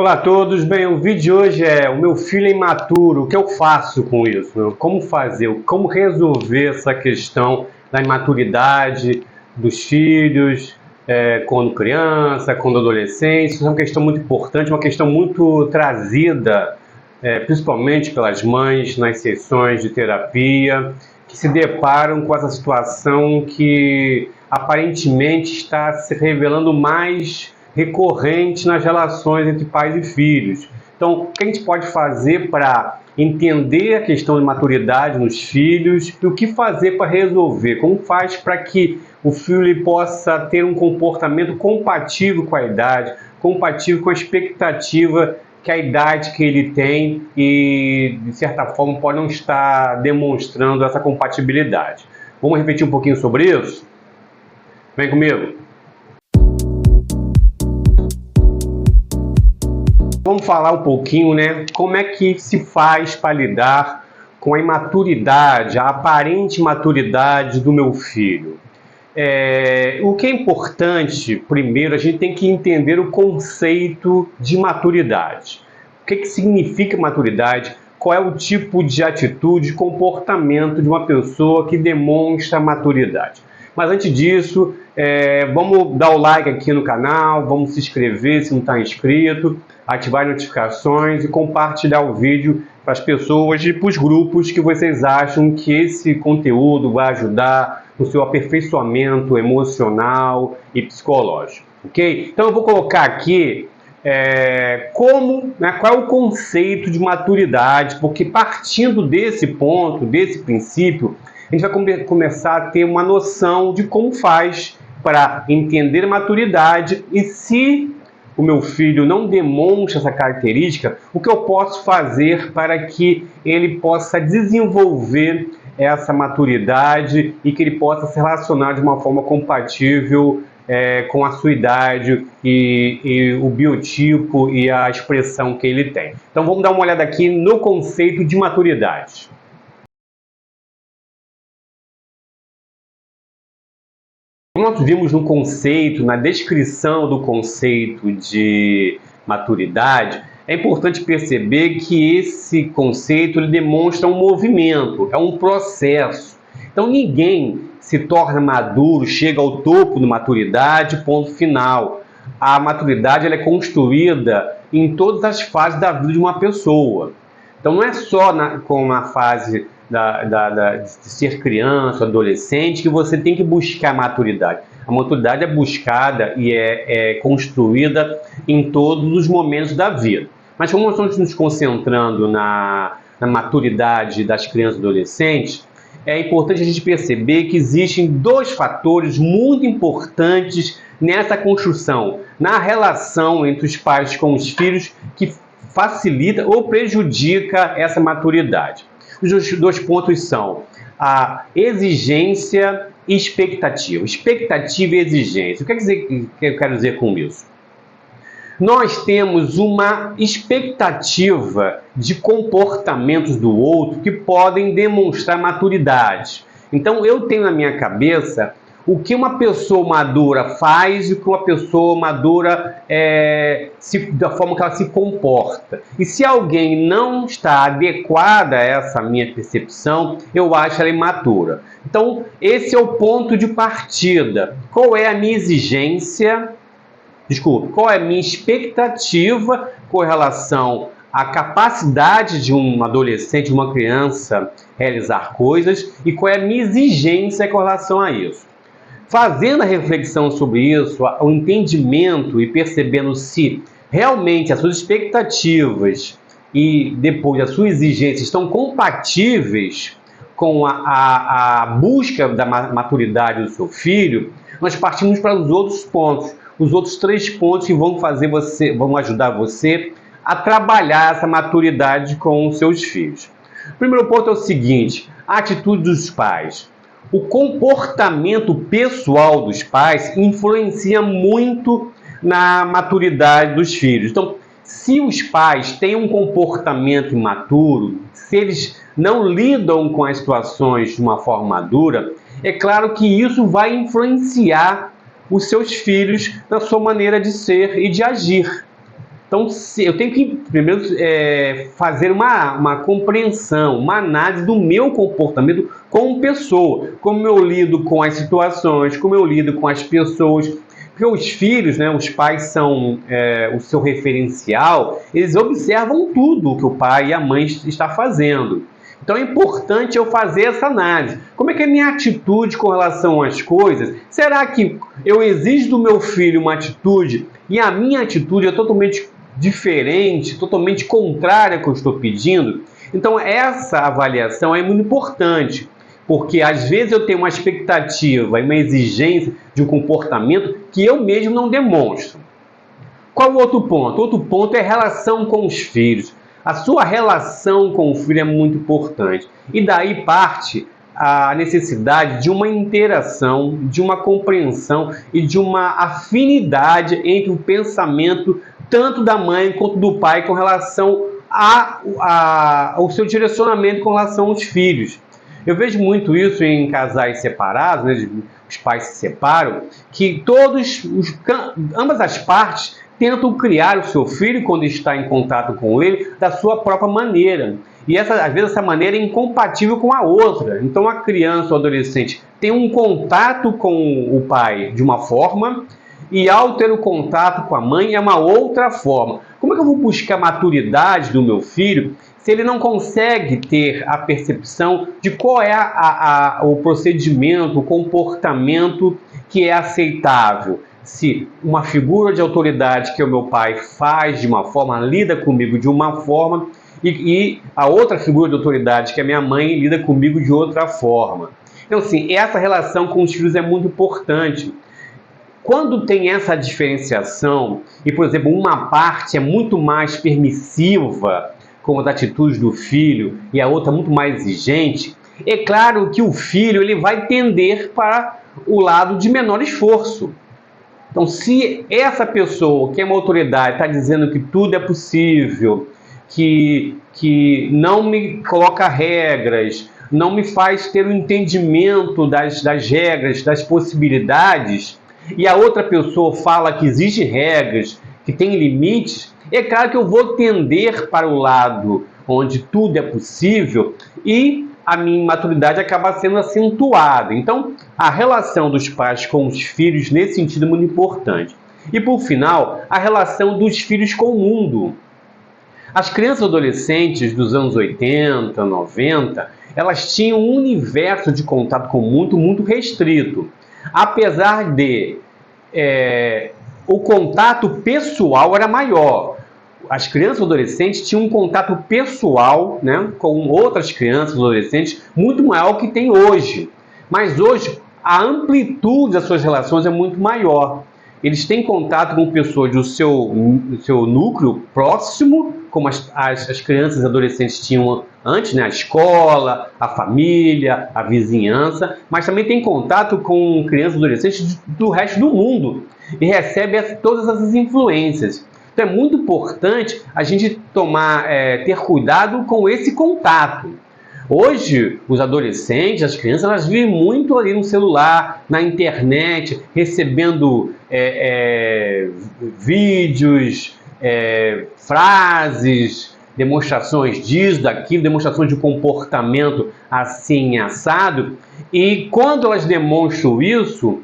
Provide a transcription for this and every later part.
Olá a todos, bem, o vídeo de hoje é o meu filho é imaturo, o que eu faço com isso? Como fazer, como resolver essa questão da imaturidade dos filhos, quando criança, quando adolescente. Isso é uma questão muito importante, uma questão muito trazida, principalmente pelas mães nas sessões de terapia, que se deparam com essa situação que aparentemente está se revelando mais recorrente nas relações entre pais e filhos. Então, o que a gente pode fazer para entender a questão de maturidade nos filhos e o que fazer para resolver? Como faz para que o filho possa ter um comportamento compatível com a idade, compatível com a expectativa que a idade que ele tem e, de certa forma, pode não estar demonstrando essa compatibilidade. Vamos repetir um pouquinho sobre isso? Vem comigo! Vamos falar um pouquinho, como é que se faz para lidar com a imaturidade, a aparente imaturidade do meu filho. O que é importante, primeiro, a gente tem que entender o conceito de maturidade. O que significa maturidade? Qual é o tipo de atitude, comportamento de uma pessoa que demonstra maturidade? Mas antes disso, vamos dar o like aqui no canal, vamos se inscrever se não está inscrito, ativar as notificações e compartilhar o vídeo para as pessoas e para os grupos que vocês acham que esse conteúdo vai ajudar no seu aperfeiçoamento emocional e psicológico, ok? Então eu vou colocar aqui qual é o conceito de maturidade, porque partindo desse ponto, desse princípio, a gente vai começar a ter uma noção de como faz para entender a maturidade e se o meu filho não demonstra essa característica, o que eu posso fazer para que ele possa desenvolver essa maturidade e que ele possa se relacionar de uma forma compatível com a sua idade e o biotipo e a expressão que ele tem. Então vamos dar uma olhada aqui no conceito de maturidade. Como nós vimos no conceito, na descrição do conceito de maturidade, é importante perceber que esse conceito ele demonstra um movimento, é um processo. Então ninguém se torna maduro, chega ao topo da maturidade, ponto final. A maturidade ela é construída em todas as fases da vida de uma pessoa. Então não é só com a fase de ser criança, adolescente, que você tem que buscar a maturidade. A maturidade é buscada e é construída em todos os momentos da vida. Mas como nós estamos nos concentrando na maturidade das crianças e adolescentes, é importante a gente perceber que existem dois fatores muito importantes nessa construção, na relação entre os pais com os filhos, que facilita ou prejudica essa maturidade. Os dois pontos são a exigência e expectativa. Expectativa e exigência. O que eu quero dizer com isso? Nós temos uma expectativa de comportamentos do outro que podem demonstrar maturidade. Então eu tenho na minha cabeça o que uma pessoa madura faz e o que uma pessoa madura da forma que ela se comporta. E se alguém não está adequada a essa minha percepção, eu acho ela imatura. Então, esse é o ponto de partida. Qual é a minha exigência? Qual é a minha expectativa com relação à capacidade de um adolescente, de uma criança realizar coisas e qual é a minha exigência com relação a isso? Fazendo a reflexão sobre isso, o entendimento e percebendo se realmente as suas expectativas e depois as suas exigências estão compatíveis com a busca da maturidade do seu filho, nós partimos para os outros pontos, os outros 3 pontos que vão ajudar você a trabalhar essa maturidade com os seus filhos. O primeiro ponto é o seguinte: a atitude dos pais. O comportamento pessoal dos pais influencia muito na maturidade dos filhos. Então, se os pais têm um comportamento imaturo, se eles não lidam com as situações de uma forma madura, é claro que isso vai influenciar os seus filhos na sua maneira de ser e de agir. Então, eu tenho que primeiro fazer uma compreensão, uma análise do meu comportamento como pessoa, como eu lido com as situações, como eu lido com as pessoas. Porque os filhos, né, os pais são o seu referencial, eles observam tudo o que o pai e a mãe está fazendo. Então é importante eu fazer essa análise. Como é que é a minha atitude com relação às coisas? Será que eu exijo do meu filho uma atitude e a minha atitude é totalmente diferente, totalmente contrária ao que eu estou pedindo? Então essa avaliação é muito importante, porque às vezes eu tenho uma expectativa e uma exigência de um comportamento que eu mesmo não demonstro. Qual o outro ponto? Outro ponto é a relação com os filhos. A sua relação com o filho é muito importante. E daí parte a necessidade de uma interação, de uma compreensão e de uma afinidade entre o pensamento tanto da mãe quanto do pai com relação ao seu direcionamento com relação aos filhos. Eu vejo muito isso em casais separados, né, os pais se separam, que ambas as partes tentam criar o seu filho, quando está em contato com ele, da sua própria maneira. E às vezes essa maneira é incompatível com a outra. Então a criança ou adolescente tem um contato com o pai de uma forma, e ao ter o contato com a mãe é uma outra forma. Como é que eu vou buscar a maturidade do meu filho se ele não consegue ter a percepção de qual é o procedimento, o comportamento que é aceitável? Se uma figura de autoridade que o meu pai faz de uma forma, lida comigo de uma forma, e a outra figura de autoridade que é minha mãe lida comigo de outra forma. Então, assim, essa relação com os filhos é muito importante. Quando tem essa diferenciação, e, por exemplo, uma parte é muito mais permissiva com as atitudes do filho e a outra muito mais exigente, é claro que o filho ele vai tender para o lado de menor esforço. Então, se essa pessoa, que é uma autoridade, está dizendo que tudo é possível, que não me coloca regras, não me faz ter o entendimento das regras, das possibilidades, e a outra pessoa fala que existem regras, que tem limites, é claro que eu vou tender para o lado onde tudo é possível e a minha imaturidade acaba sendo acentuada. Então, a relação dos pais com os filhos nesse sentido é muito importante. E, por final, a relação dos filhos com o mundo. As crianças e adolescentes dos anos 80, 90, elas tinham um universo de contato com o mundo muito restrito. Apesar de o contato pessoal era maior. As crianças e adolescentes tinham um contato pessoal, né, com outras crianças e adolescentes muito maior que tem hoje. Mas hoje a amplitude das suas relações é muito maior. Eles têm contato com pessoas do seu núcleo próximo, como as crianças e adolescentes tinham antes, né? A escola, a família, a vizinhança, mas também tem contato com crianças e adolescentes do resto do mundo e recebe todas essas influências. Então é muito importante a gente ter cuidado com esse contato. Hoje, os adolescentes, as crianças, elas vivem muito ali no celular, na internet, recebendo vídeos, frases, demonstrações disso, daquilo, demonstrações de comportamento assim, assado. E quando elas demonstram isso,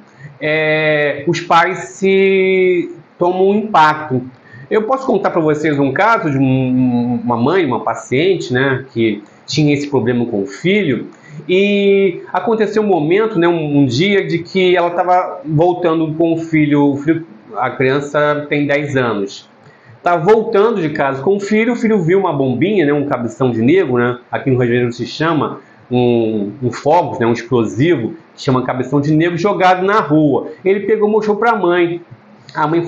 os pais se tomam um impacto. Eu posso contar para vocês um caso de uma mãe, uma paciente, né, que tinha esse problema com o filho, e aconteceu um momento, né, um dia de que ela estava voltando com o filho, a criança tem 10 anos, estava voltando de casa com o filho viu uma bombinha, né, um cabeção de negro, né, aqui no Rio de Janeiro se chama um fogos, né, um explosivo, que chama cabeção de negro, jogado na rua. Ele pegou e mostrou para a mãe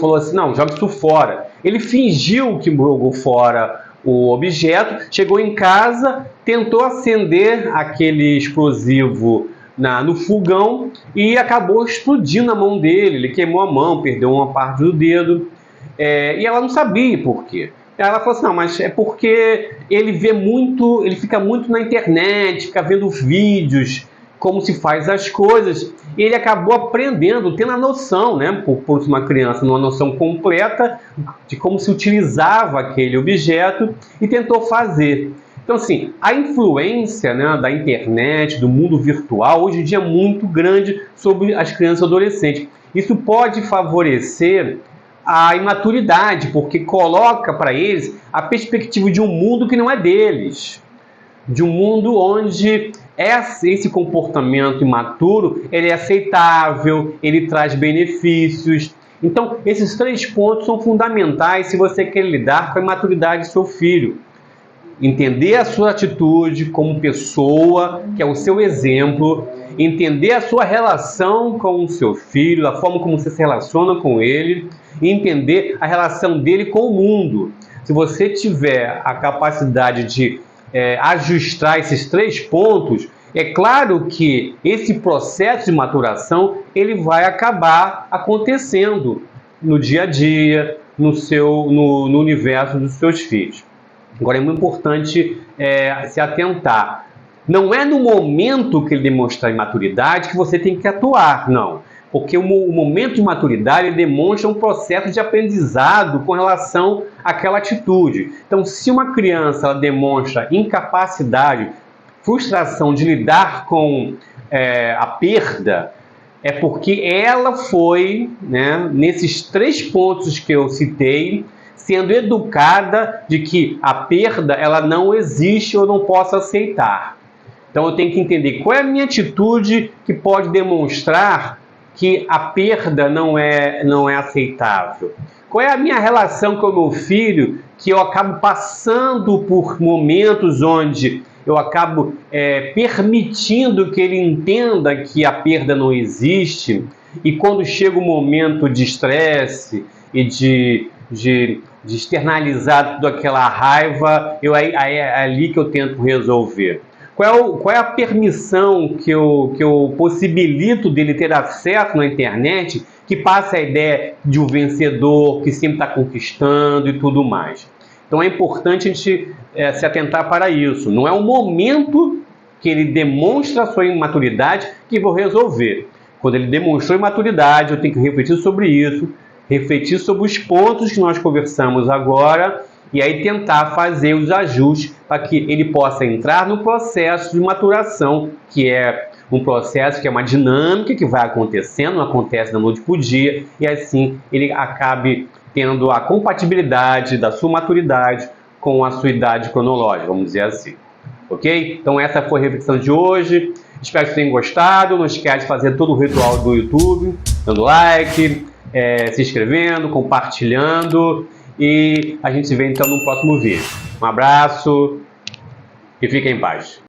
falou assim, não, joga isso fora. Ele fingiu que jogou fora o objeto, chegou em casa, tentou acender aquele explosivo no fogão e acabou explodindo a mão dele. Ele queimou a mão, perdeu uma parte do dedo, e ela não sabia por quê. Ela falou assim, não, mas é porque ele fica muito na internet, fica vendo vídeos como se faz as coisas. E ele acabou aprendendo, tendo a noção, né, por uma criança, uma noção completa de como se utilizava aquele objeto e tentou fazer. Então, assim, a influência, né, da internet, do mundo virtual, hoje em dia é muito grande sobre as crianças e adolescentes. Isso pode favorecer a imaturidade, porque coloca para eles a perspectiva de um mundo que não é deles, de um mundo onde esse comportamento imaturo ele é aceitável, ele traz benefícios. Então, esses 3 pontos são fundamentais se você quer lidar com a imaturidade do seu filho. Entender a sua atitude como pessoa, que é o seu exemplo, entender a sua relação com o seu filho, a forma como você se relaciona com ele, e entender a relação dele com o mundo. Se você tiver a capacidade de ajustar esses 3 pontos, é claro que esse processo de maturação ele vai acabar acontecendo no dia a dia, no universo dos seus filhos. Agora é muito importante se atentar. Não é no momento que ele demonstrar imaturidade que você tem que atuar, não. Porque o momento de maturidade ele demonstra um processo de aprendizado com relação àquela atitude. Então, se uma criança ela demonstra incapacidade, frustração de lidar com a perda, é porque ela foi, né, nesses 3 pontos que eu citei, sendo educada de que a perda ela não existe ou não posso aceitar. Então eu tenho que entender qual é a minha atitude que pode demonstrar que a perda não é aceitável. Qual é a minha relação com o meu filho que eu acabo passando por momentos onde eu acabo permitindo que ele entenda que a perda não existe, e quando chega o momento de estresse e de externalizar toda aquela raiva, é ali que eu tento resolver. Qual é a permissão que eu possibilito dele ter acesso na internet, que passa a ideia de um vencedor, que sempre está conquistando e tudo mais. Então é importante a gente se atentar para isso. Não é o momento que ele demonstra a sua imaturidade que vou resolver. Quando ele demonstrou imaturidade, eu tenho que refletir sobre isso, refletir sobre os pontos que nós conversamos agora e aí tentar fazer os ajustes para que ele possa entrar no processo de maturação, que é um processo que é uma dinâmica que vai acontecendo, não acontece da noite para o dia, e assim ele acabe tendo a compatibilidade da sua maturidade com a sua idade cronológica, vamos dizer assim. Ok? Então essa foi a reflexão de hoje. Espero que vocês tenham gostado. Não esquece de fazer todo o ritual do YouTube, dando like, se inscrevendo, compartilhando. E a gente se vê então no próximo vídeo. Um abraço e fiquem em paz.